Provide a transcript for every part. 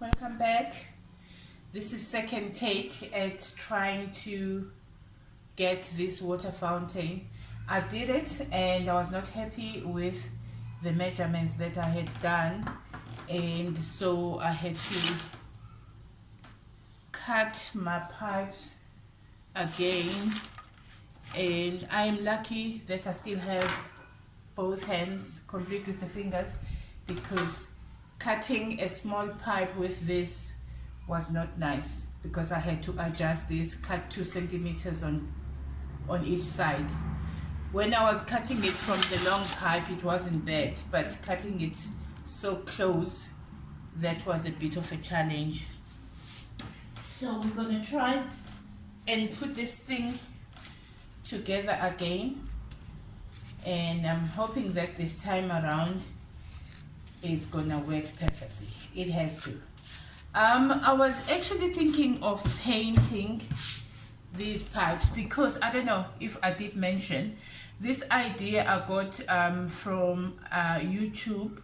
Welcome back. This is second take at trying to get this water fountain. I did it and I was not happy with the measurements that I had done, and so I had to cut my pipes again, and I'm lucky that I still have both hands complete with the fingers, because cutting a small pipe with this was not nice, because I had to adjust this, cut 2 centimeters on each side. When I was cutting it from the long pipe, it wasn't bad, but cutting it so close, that was a bit of a challenge. So we're gonna try and put this thing together again, and I'm hoping that this time around it's gonna work perfectly. It has to. I was actually thinking of painting these pipes, because I don't know if I did mention this idea I got from YouTube.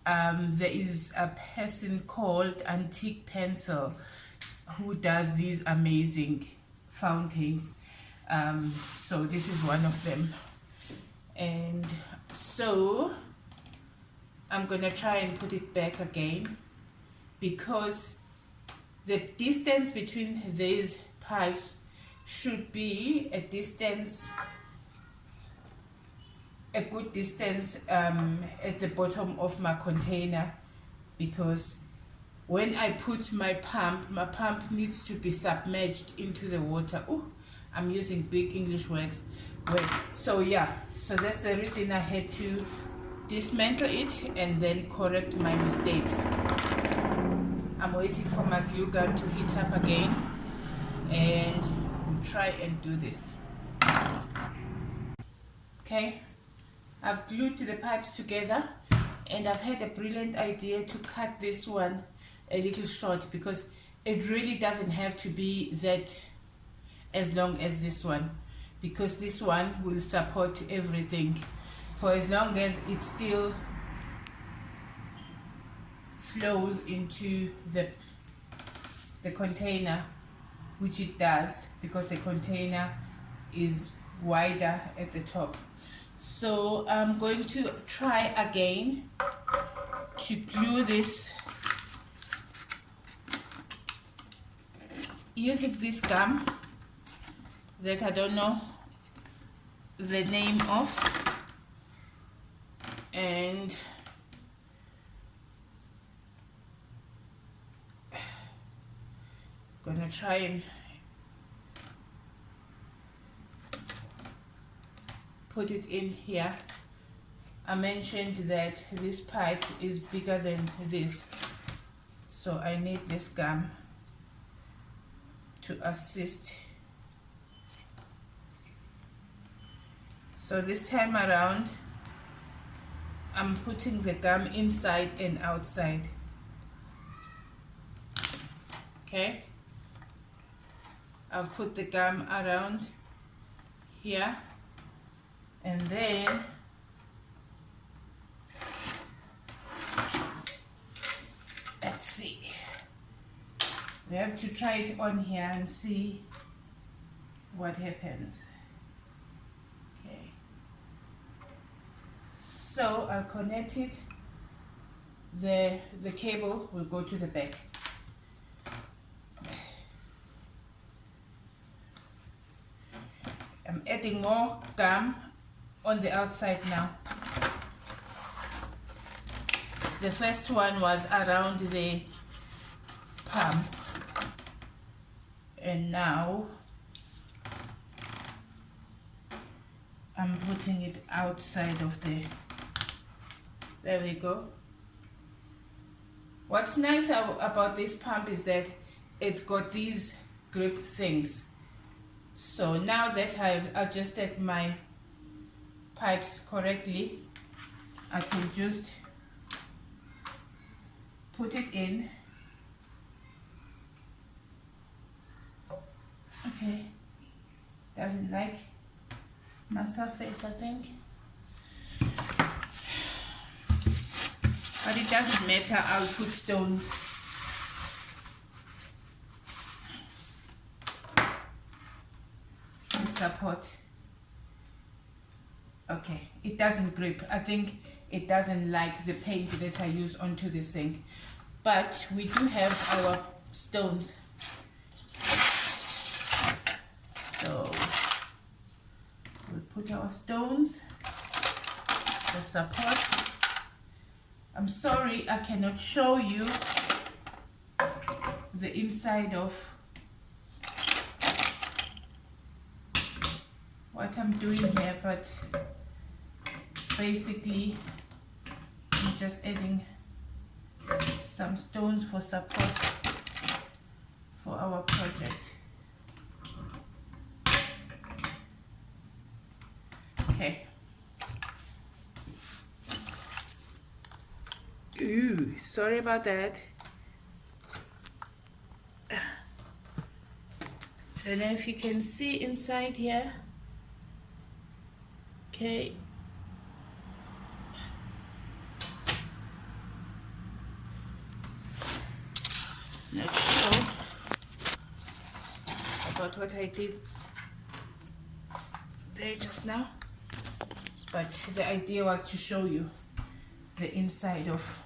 There is a person called Antique Pencil who does these amazing fountains. So this is one of them, and so I'm gonna try and put it back again, because the distance between these pipes should be a good distance at the bottom of my container, because when I put my pump needs to be submerged into the water. Oh, I'm using big English words. So yeah, so that's the reason I had to dismantle it and then correct my mistakes. I'm waiting for my glue gun to heat up again, and we'll try and do this. Okay, I've glued the pipes together, and I've had a brilliant idea to cut this one a little short, because it really doesn't have to be that as long as this one, because this one will support everything for as long as it still flows into the container, which it does, because the container is wider at the top. So I'm going to try again to glue this using this gum that I don't know the name of, and gonna try and put it in here. I mentioned that this pipe is bigger than this, so I need this gum to assist. So this time around, I'm putting the gum inside and outside. Okay, I've put the gum around here, and then let's see, we have to try it on here and see what happens. Okay, so I'll connect it. The cable will go to the back. I'm adding more gum on the outside now. The first one was around the pump, and now I'm putting it outside of the, there we go. What's nice about this pump is that it's got these grip things. So now that I've adjusted my pipes correctly, I can just put it in. Okay, doesn't like my surface, I think. But it doesn't matter, I'll put stones support. Okay, it doesn't grip. I think it doesn't like the paint that I use onto this thing. But we do have our stones. So we'll put our stones for support. I'm sorry I cannot show you the inside of what I'm doing here, but basically I'm just adding some stones for support for our project. Okay. Ooh, sorry about that. I don't know if you can see inside here. Okay. Not sure about what I did there just now, but the idea was to show you the inside of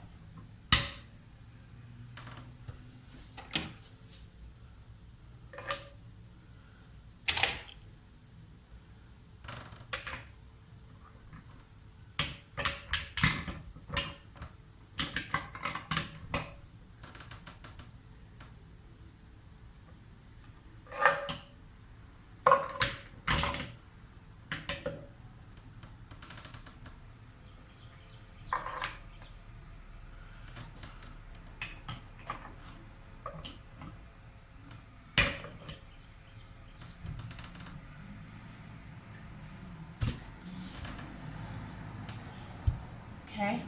okay.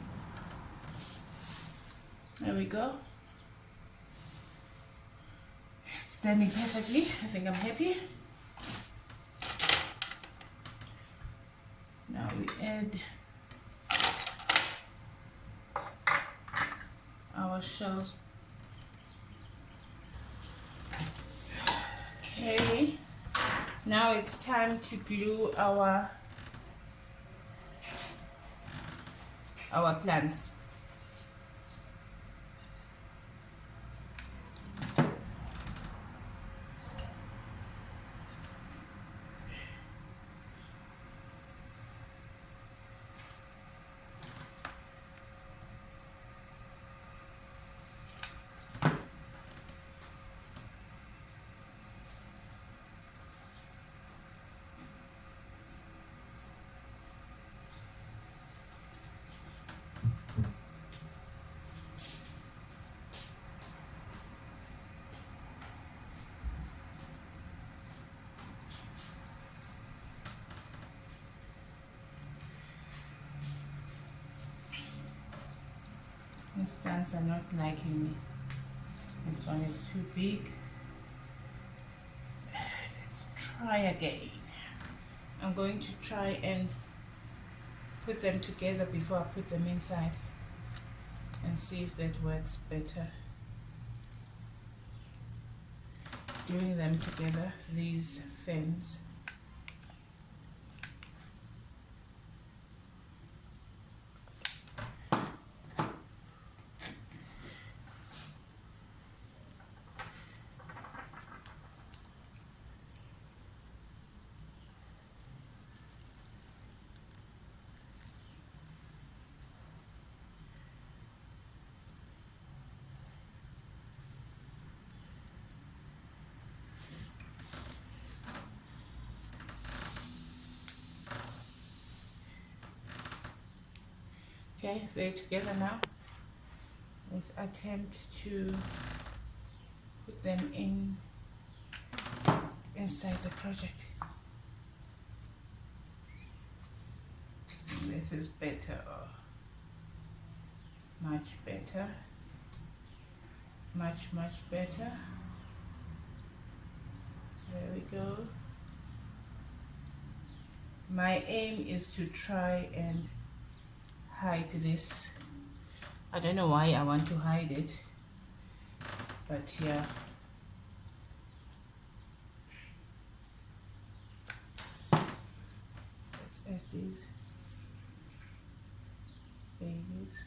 There we go. It's standing perfectly. I think I'm happy. Now we add our shells. Okay. Now it's time to glue our plants. These plants are not liking me. This one is too big. Let's try again. I'm going to try and put them together before I put them inside and see if that works better. Gluing them together, these fins. Okay, they're together now. Let's attempt to put them inside the project. This is better, much better, much better. There we go. My aim is to try and hide this. I don't know why I want to hide it, but yeah. these babies.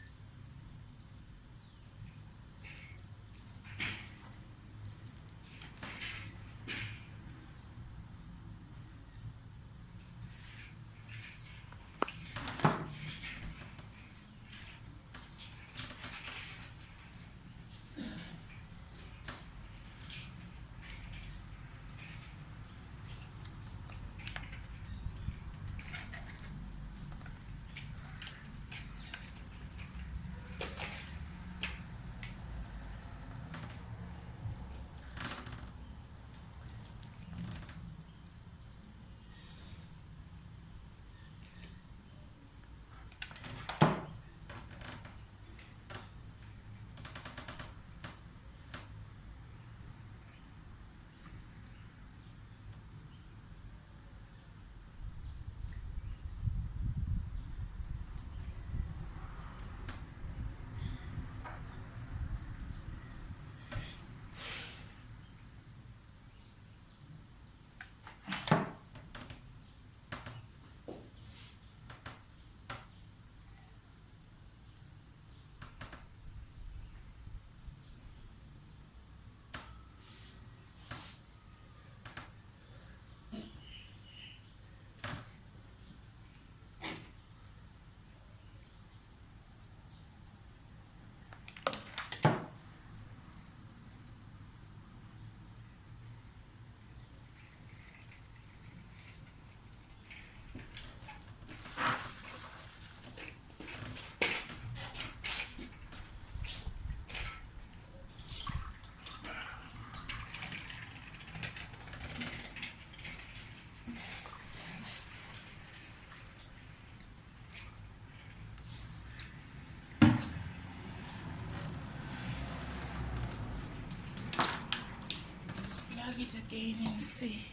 Plug it again and see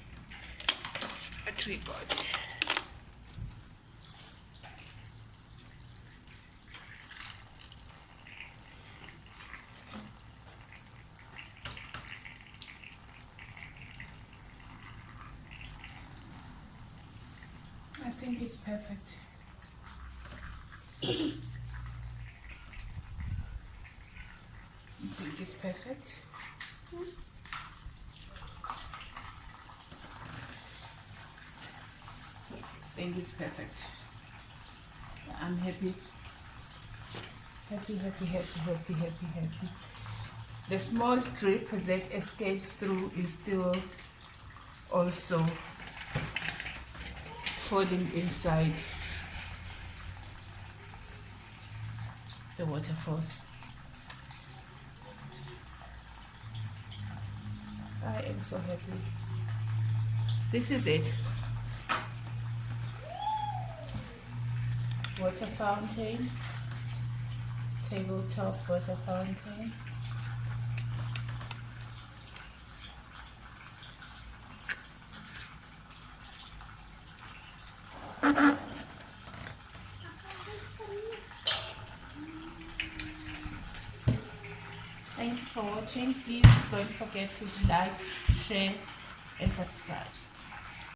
what we got. I think it's perfect. I think it's perfect. I think it's perfect. I'm happy. Happy. The small drip that escapes through is still also falling inside the waterfall. I am so happy. This is it. Water fountain, tabletop water fountain. Thank you for watching. Please don't forget to like, share and subscribe.